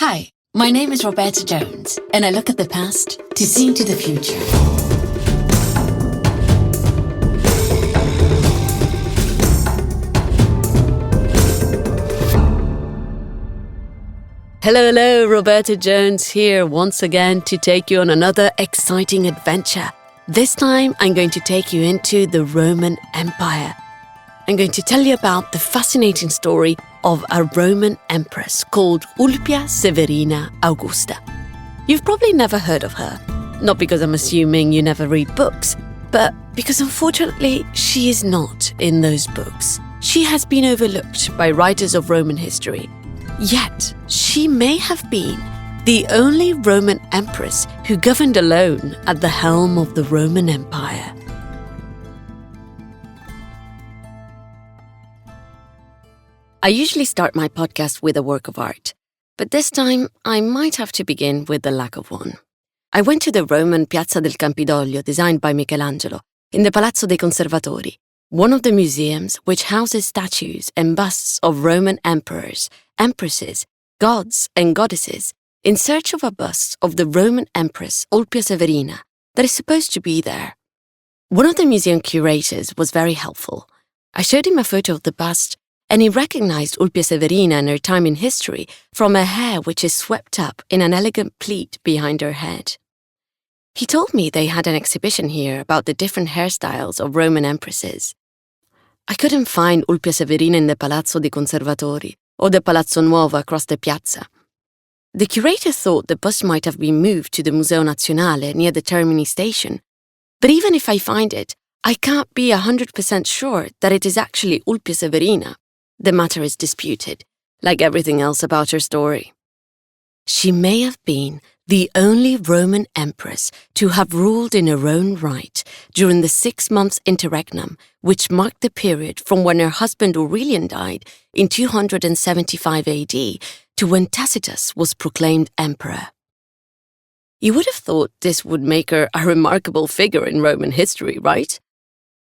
Hi, my name is Roberta Jones, and I look at the past to see into the future. Hello, Roberta Jones here once again to take you on another exciting adventure. This time I'm going to take you into the Roman Empire. I'm going to tell you about the fascinating story of a Roman empress called Ulpia Severina Augusta. You've probably never heard of her, not because I'm assuming you never read books, but because unfortunately she is not in those books. She has been overlooked by writers of Roman history. Yet, she may have been the only Roman empress who governed alone at the helm of the Roman Empire. I usually start my podcast with a work of art, but this time I might have to begin with the lack of one. I went to the Roman Piazza del Campidoglio designed by Michelangelo in the Palazzo dei Conservatori, one of the museums which houses statues and busts of Roman emperors, empresses, gods and goddesses, in search of a bust of the Roman Empress Ulpia Severina that is supposed to be there. One of the museum curators was very helpful. I showed him a photo of the bust, and he recognized Ulpia Severina and her time in history from her hair which is swept up in an elegant pleat behind her head. He told me they had an exhibition here about the different hairstyles of Roman empresses. I couldn't find Ulpia Severina in the Palazzo dei Conservatori or the Palazzo Nuovo across the piazza. The curator thought the bust might have been moved to the Museo Nazionale near the Termini station, but even if I find it, I can't be 100% sure that it is actually Ulpia Severina. The matter is disputed, like everything else about her story. She may have been the only Roman empress to have ruled in her own right during the 6 months interregnum, which marked the period from when her husband Aurelian died in 275 AD to when Tacitus was proclaimed emperor. You would have thought this would make her a remarkable figure in Roman history, right?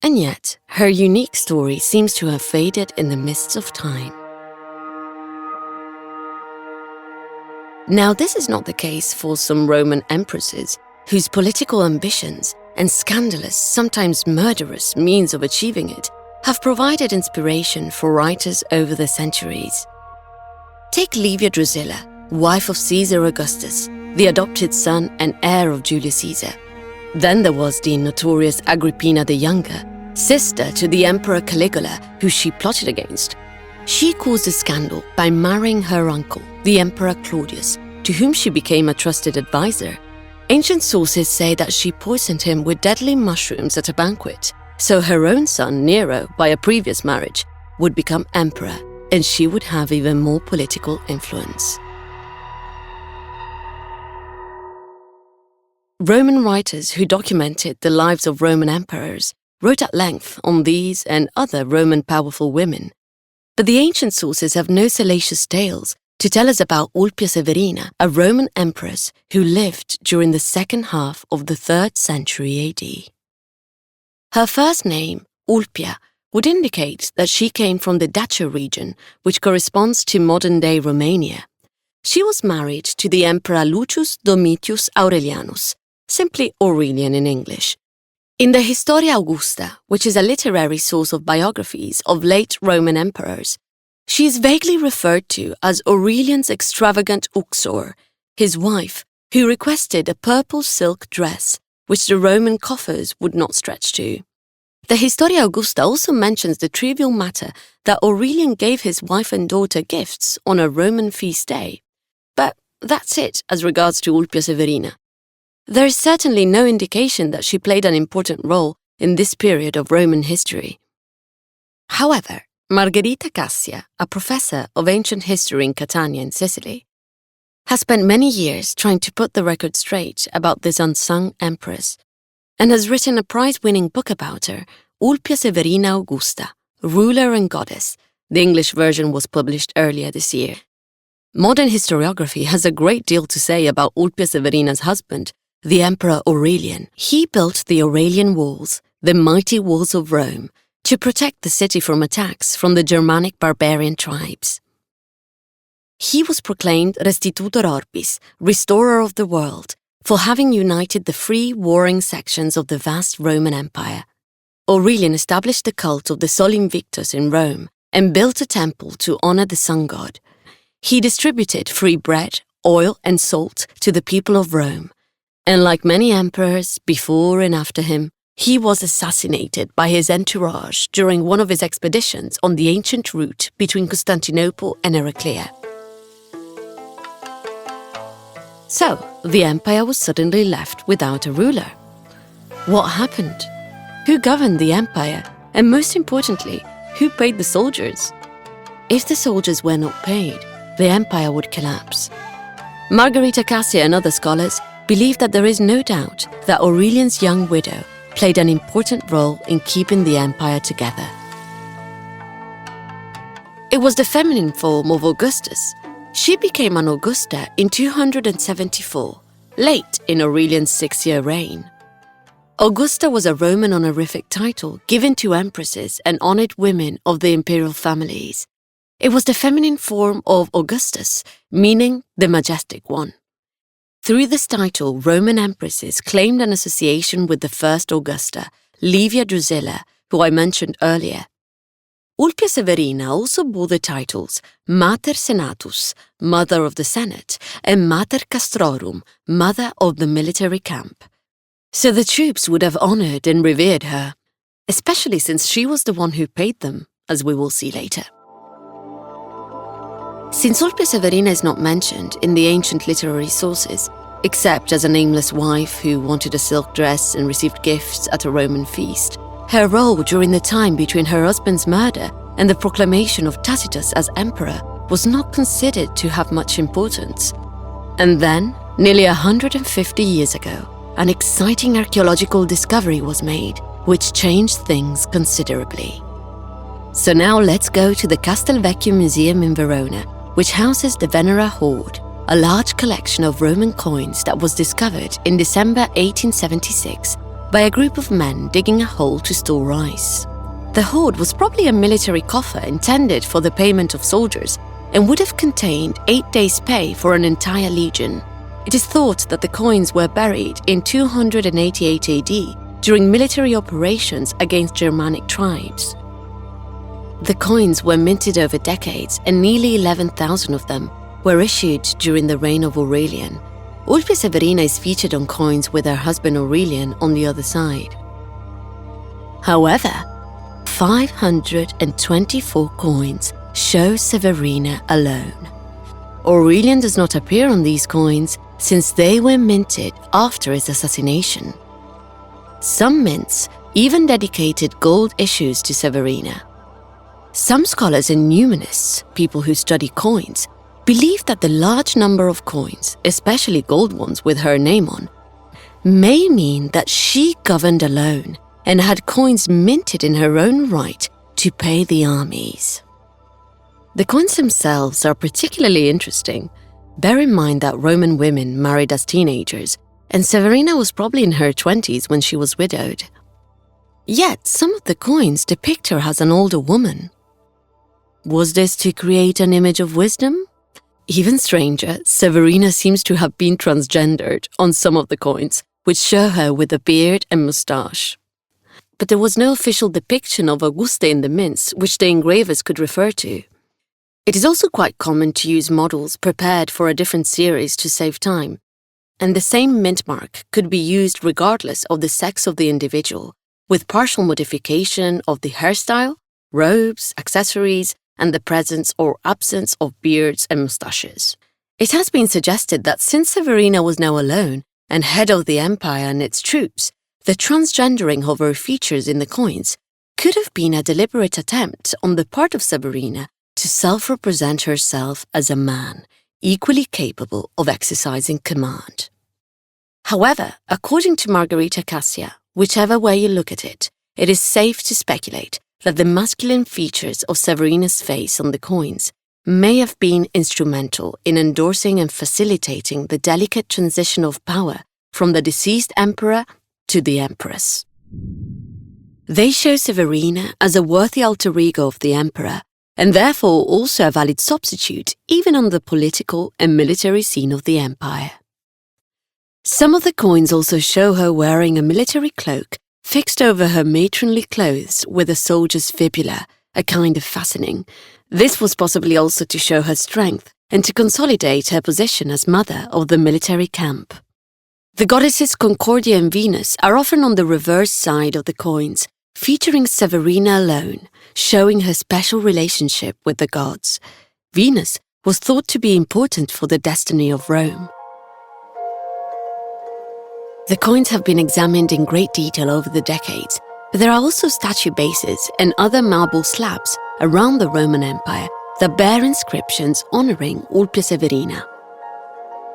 And yet, her unique story seems to have faded in the mists of time. Now, this is not the case for some Roman empresses whose political ambitions and scandalous, sometimes murderous means of achieving it have provided inspiration for writers over the centuries. Take Livia Drusilla, wife of Caesar Augustus, the adopted son and heir of Julius Caesar. Then there was the notorious Agrippina the Younger, sister to the Emperor Caligula, who she plotted against. She caused a scandal by marrying her uncle, the Emperor Claudius, to whom she became a trusted advisor. Ancient sources say that she poisoned him with deadly mushrooms at a banquet, so her own son, Nero, by a previous marriage, would become emperor, and she would have even more political influence. Roman writers who documented the lives of Roman emperors wrote at length on these and other Roman powerful women. But the ancient sources have no salacious tales to tell us about Ulpia Severina, a Roman empress who lived during the second half of the 3rd century AD. Her first name, Ulpia, would indicate that she came from the Dacia region, which corresponds to modern-day Romania. She was married to the Emperor Lucius Domitius Aurelianus, simply Aurelian in English. In the Historia Augusta, which is a literary source of biographies of late Roman emperors, she is vaguely referred to as Aurelian's extravagant uxor, his wife, who requested a purple silk dress, which the Roman coffers would not stretch to. The Historia Augusta also mentions the trivial matter that Aurelian gave his wife and daughter gifts on a Roman feast day. But that's it as regards to Ulpia Severina. There is certainly no indication that she played an important role in this period of Roman history. However, Margherita Cassia, a professor of ancient history in Catania in Sicily, has spent many years trying to put the record straight about this unsung empress, and has written a prize-winning book about her, Ulpia Severina Augusta, Ruler and Goddess. The English version was published earlier this year. Modern historiography has a great deal to say about Ulpia Severina's husband, the Emperor Aurelian. He built the Aurelian walls, the mighty walls of Rome, to protect the city from attacks from the Germanic barbarian tribes. He was proclaimed restitutor orbis, restorer of the world, for having united the free warring sections of the vast Roman Empire. Aurelian established the cult of the Sol Invictus in Rome and built a temple to honor the sun god. He distributed free bread, oil, and salt to the people of Rome. And like many emperors before and after him, he was assassinated by his entourage during one of his expeditions on the ancient route between Constantinople and Heraclea. So, the empire was suddenly left without a ruler. What happened? Who governed the empire? And most importantly, who paid the soldiers? If the soldiers were not paid, the empire would collapse. Margherita Cassia and other scholars believe that there is no doubt that Aurelian's young widow played an important role in keeping the empire together. It was the feminine form of Augustus. She became an Augusta in 274, late in Aurelian's 6-year reign. Augusta was a Roman honorific title given to empresses and honored women of the imperial families. It was the feminine form of Augustus, meaning the majestic one. Through this title, Roman empresses claimed an association with the first Augusta, Livia Drusilla, who I mentioned earlier. Ulpia Severina also bore the titles Mater Senatus, Mother of the Senate, and Mater Castrorum, Mother of the military camp. So the troops would have honored and revered her, especially since she was the one who paid them, as we will see later. Since Ulpia Severina is not mentioned in the ancient literary sources, except as a nameless wife who wanted a silk dress and received gifts at a Roman feast, her role during the time between her husband's murder and the proclamation of Tacitus as emperor was not considered to have much importance. And then, nearly 150 years ago, an exciting archaeological discovery was made, which changed things considerably. So now let's go to the Castelvecchio Museum in Verona, which houses the Venera hoard, a large collection of Roman coins that was discovered in December 1876 by a group of men digging a hole to store rice. The hoard was probably a military coffer intended for the payment of soldiers and would have contained 8 days' pay for an entire legion. It is thought that the coins were buried in 288 AD during military operations against Germanic tribes. The coins were minted over decades, and nearly 11,000 of them were issued during the reign of Aurelian. Ulpia Severina is featured on coins with her husband Aurelian on the other side. However, 524 coins show Severina alone. Aurelian does not appear on these coins since they were minted after his assassination. Some mints even dedicated gold issues to Severina. Some scholars and numismatists, people who study coins, believe that the large number of coins, especially gold ones with her name on, may mean that she governed alone and had coins minted in her own right to pay the armies. The coins themselves are particularly interesting. Bear in mind that Roman women married as teenagers, and Severina was probably in her 20s when she was widowed. Yet some of the coins depict her as an older woman. Was this to create an image of wisdom? Even stranger, Severina seems to have been transgendered on some of the coins, which show her with a beard and moustache. But there was no official depiction of Augusta in the mints, which the engravers could refer to. It is also quite common to use models prepared for a different series to save time, and the same mint mark could be used regardless of the sex of the individual, with partial modification of the hairstyle, robes, accessories, and the presence or absence of beards and moustaches. It has been suggested that since Severina was now alone and head of the empire and its troops, the transgendering of her features in the coins could have been a deliberate attempt on the part of Severina to self-represent herself as a man, equally capable of exercising command. However, according to Margherita Cassia, whichever way you look at it, it is safe to speculate that the masculine features of Severina's face on the coins may have been instrumental in endorsing and facilitating the delicate transition of power from the deceased emperor to the empress. They show Severina as a worthy alter ego of the emperor, and therefore also a valid substitute even on the political and military scene of the empire. Some of the coins also show her wearing a military cloak fixed over her matronly clothes with a soldier's fibula, a kind of fastening. This was possibly also to show her strength and to consolidate her position as mother of the military camp. The goddesses Concordia and Venus are often on the reverse side of the coins, featuring Severina alone, showing her special relationship with the gods. Venus was thought to be important for the destiny of Rome. The coins have been examined in great detail over the decades, but there are also statue bases and other marble slabs around the Roman Empire that bear inscriptions honoring Ulpia Severina.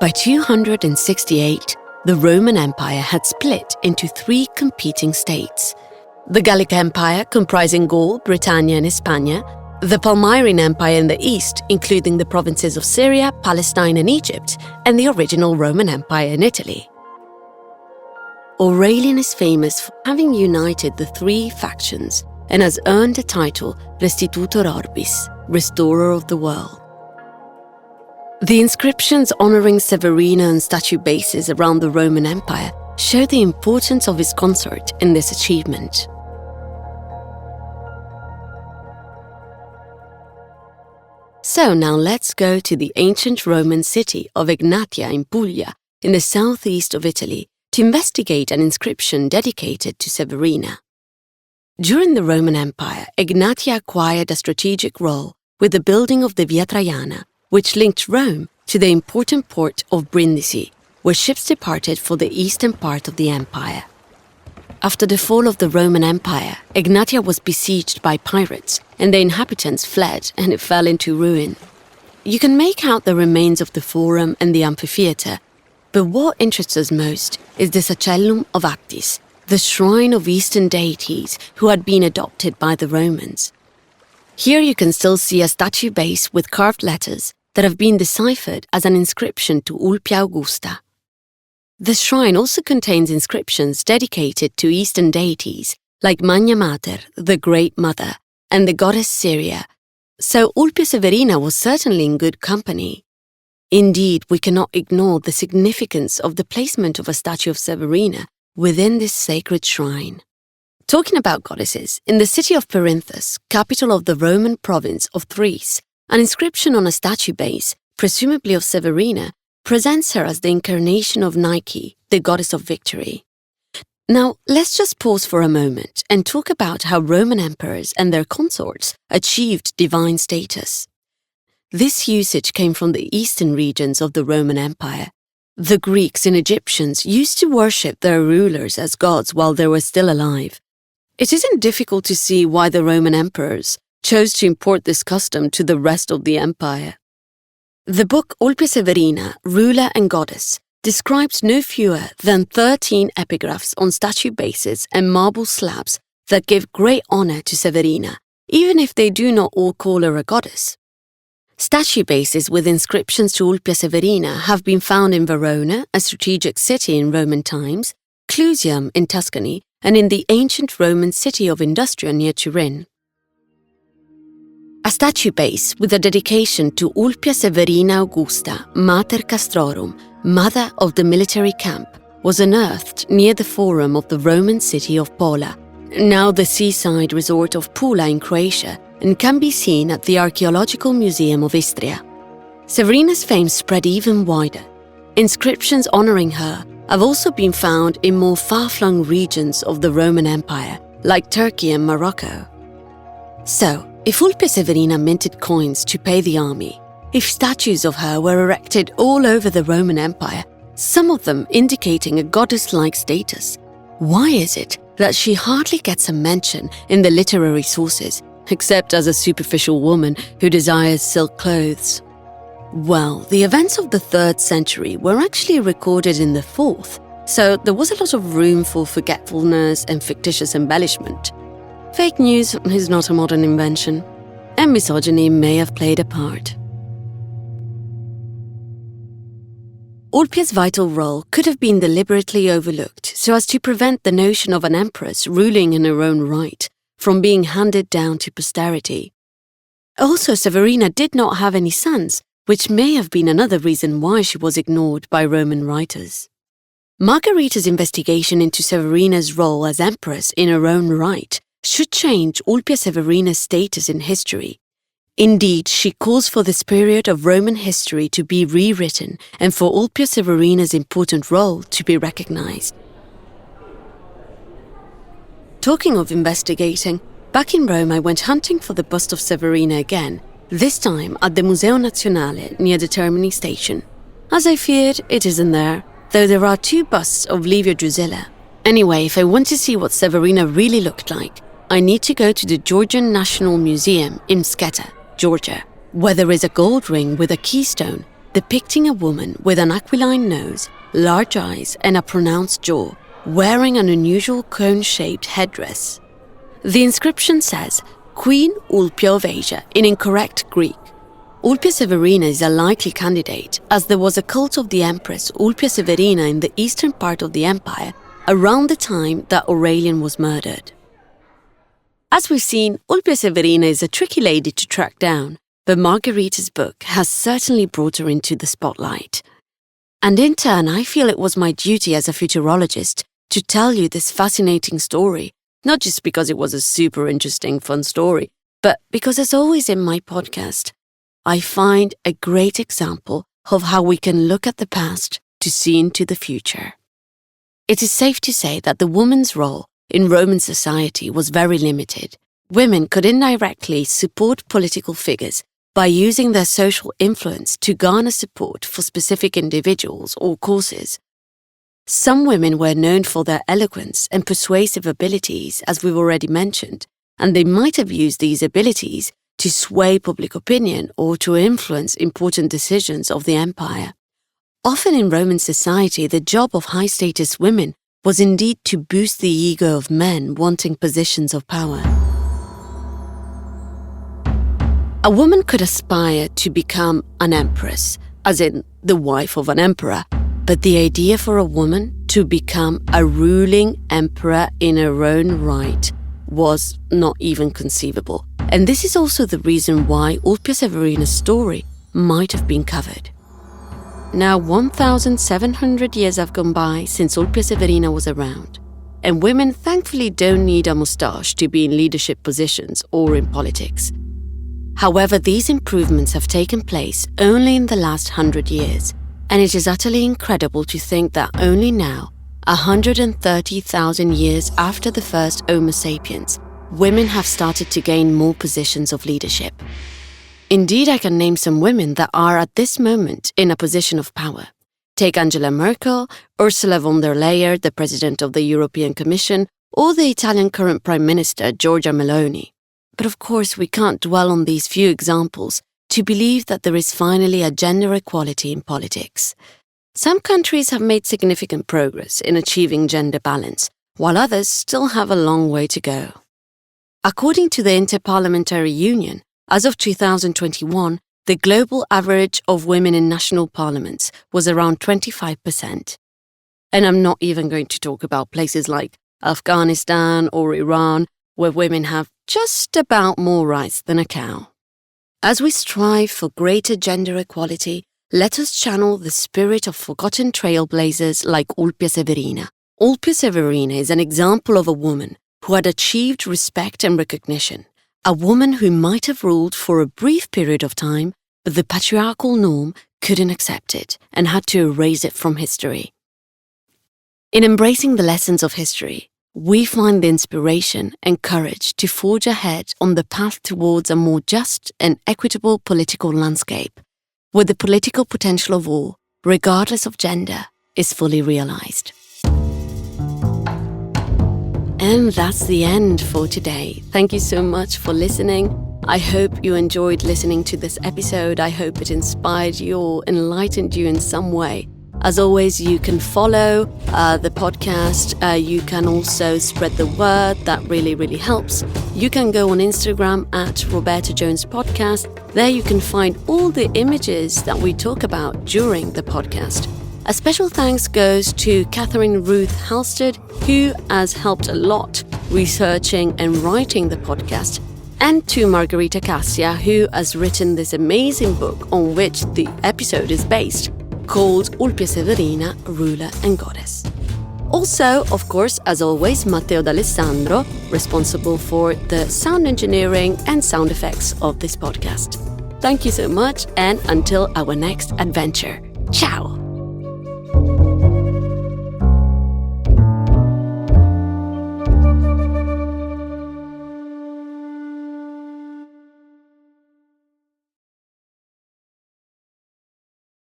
By 268, the Roman Empire had split into 3 competing states: the Gallic Empire, comprising Gaul, Britannia, and Hispania; the Palmyrene Empire in the east, including the provinces of Syria, Palestine, and Egypt; and the original Roman Empire in Italy. Aurelian is famous for having united the 3 factions and has earned the title Restitutor Orbis, Restorer of the World. The inscriptions honoring Severina and statue bases around the Roman Empire show the importance of his consort in this achievement. So now let's go to the ancient Roman city of Egnatia in Puglia, in the southeast of Italy, to investigate an inscription dedicated to Severina. During the Roman Empire, Egnatia acquired a strategic role with the building of the Via Traiana, which linked Rome to the important port of Brindisi, where ships departed for the eastern part of the empire. After the fall of the Roman Empire, Egnatia was besieged by pirates, and the inhabitants fled and it fell into ruin. You can make out the remains of the Forum and the amphitheatre, but what interests us most is the Sacellum of Actis, the shrine of Eastern deities who had been adopted by the Romans. Here you can still see a statue base with carved letters that have been deciphered as an inscription to Ulpia Augusta. The shrine also contains inscriptions dedicated to Eastern deities like Magna Mater, the Great Mother, and the goddess Syria, so Ulpia Severina was certainly in good company. Indeed, we cannot ignore the significance of the placement of a statue of Severina within this sacred shrine. Talking about goddesses, in the city of Perinthus, capital of the Roman province of Thrace, an inscription on a statue base, presumably of Severina, presents her as the incarnation of Nike, the goddess of victory. Now, let's just pause for a moment and talk about how Roman emperors and their consorts achieved divine status. This usage came from the eastern regions of the Roman Empire. The Greeks and Egyptians used to worship their rulers as gods while they were still alive. It isn't difficult to see why the Roman emperors chose to import this custom to the rest of the empire. The book Ulpia Severina, Ruler and Goddess, describes no fewer than 13 epigraphs on statue bases and marble slabs that give great honor to Severina, even if they do not all call her a goddess. Statue bases with inscriptions to Ulpia Severina have been found in Verona, a strategic city in Roman times, Clusium in Tuscany, and in the ancient Roman city of Industria near Turin. A statue base with a dedication to Ulpia Severina Augusta, Mater Castrorum, Mother of the Military Camp, was unearthed near the forum of the Roman city of Pola, now the seaside resort of Pula in Croatia, and can be seen at the Archaeological Museum of Istria. Severina's fame spread even wider. Inscriptions honoring her have also been found in more far-flung regions of the Roman Empire, like Turkey and Morocco. So, if Ulpia Severina minted coins to pay the army, if statues of her were erected all over the Roman Empire, some of them indicating a goddess-like status, why is it that she hardly gets a mention in the literary sources, except as a superficial woman who desires silk clothes? Well, the events of the 3rd century were actually recorded in the 4th, so there was a lot of room for forgetfulness and fictitious embellishment. Fake news is not a modern invention, and misogyny may have played a part. Ulpia's vital role could have been deliberately overlooked so as to prevent the notion of an empress ruling in her own right from being handed down to posterity. Also, Severina did not have any sons, which may have been another reason why she was ignored by Roman writers. Margherita's investigation into Severina's role as empress in her own right should change Ulpia Severina's status in history. Indeed, she calls for this period of Roman history to be rewritten and for Ulpia Severina's important role to be recognized. Talking of investigating, back in Rome I went hunting for the bust of Severina again, this time at the Museo Nazionale near the Termini station. As I feared, it isn't there, though there are 2 busts of Livia Drusilla. Anyway, if I want to see what Severina really looked like, I need to go to the Georgian National Museum in Sketa, Georgia, where there is a gold ring with a keystone depicting a woman with an aquiline nose, large eyes, and a pronounced jaw, wearing an unusual cone-shaped headdress. The inscription says, Queen Ulpia of Asia, in incorrect Greek. Ulpia Severina is a likely candidate, as there was a cult of the Empress Ulpia Severina in the eastern part of the empire around the time that Aurelian was murdered. As we've seen, Ulpia Severina is a tricky lady to track down, but Margherita's book has certainly brought her into the spotlight. And in turn, I feel it was my duty as a futurologist to tell you this fascinating story, not just because it was a super interesting, fun story, but because, as always in my podcast, I find a great example of how we can look at the past to see into the future. It is safe to say that the woman's role in Roman society was very limited. Women could indirectly support political figures by using their social influence to garner support for specific individuals or causes. Some women were known for their eloquence and persuasive abilities, as we've already mentioned, and they might have used these abilities to sway public opinion or to influence important decisions of the empire. Often in Roman society, the job of high-status women was indeed to boost the ego of men wanting positions of power. A woman could aspire to become an empress, as in the wife of an emperor, but the idea for a woman to become a ruling emperor in her own right was not even conceivable. And this is also the reason why Ulpia Severina's story might have been covered. Now 1,700 years have gone by since Ulpia Severina was around, and women thankfully don't need a moustache to be in leadership positions or in politics. However, these improvements have taken place only in the last 100 years, and it is utterly incredible to think that only now, 130,000 years after the first Homo sapiens, women have started to gain more positions of leadership. Indeed, I can name some women that are at this moment in a position of power. Take Angela Merkel, Ursula von der Leyen, the President of the European Commission, or the Italian current Prime Minister, Giorgia Meloni. But of course, we can't dwell on these few examples to believe that there is finally a gender equality in politics. Some countries have made significant progress in achieving gender balance, while others still have a long way to go. According to the Interparliamentary Union, as of 2021, the global average of women in national parliaments was around 25%. And I'm not even going to talk about places like Afghanistan or Iran, where women have just about more rights than a cow. As we strive for greater gender equality, let us channel the spirit of forgotten trailblazers like Ulpia Severina. Ulpia Severina is an example of a woman who had achieved respect and recognition. A woman who might have ruled for a brief period of time, but the patriarchal norm couldn't accept it and had to erase it from history. In embracing the lessons of history, we find the inspiration and courage to forge ahead on the path towards a more just and equitable political landscape, where the political potential of all, regardless of gender, is fully realized. And that's the end for today. Thank you so much for listening. I hope you enjoyed listening to this episode. I hope it inspired you or enlightened you in some way. As always, you can follow the podcast. You can also spread the word. That really, really helps. You can go on Instagram at Roberta Jones Podcast. There you can find all the images that we talk about during the podcast. A special thanks goes to Catherine Ruth Halstead, who has helped a lot researching and writing the podcast. and to Margherita Cassia, who has written this amazing book on which the episode is based, called Ulpia Severina, Ruler and Goddess. Also, of course, as always, Matteo D'Alessandro, responsible for the sound engineering and sound effects of this podcast. Thank you so much, and until our next adventure. Ciao!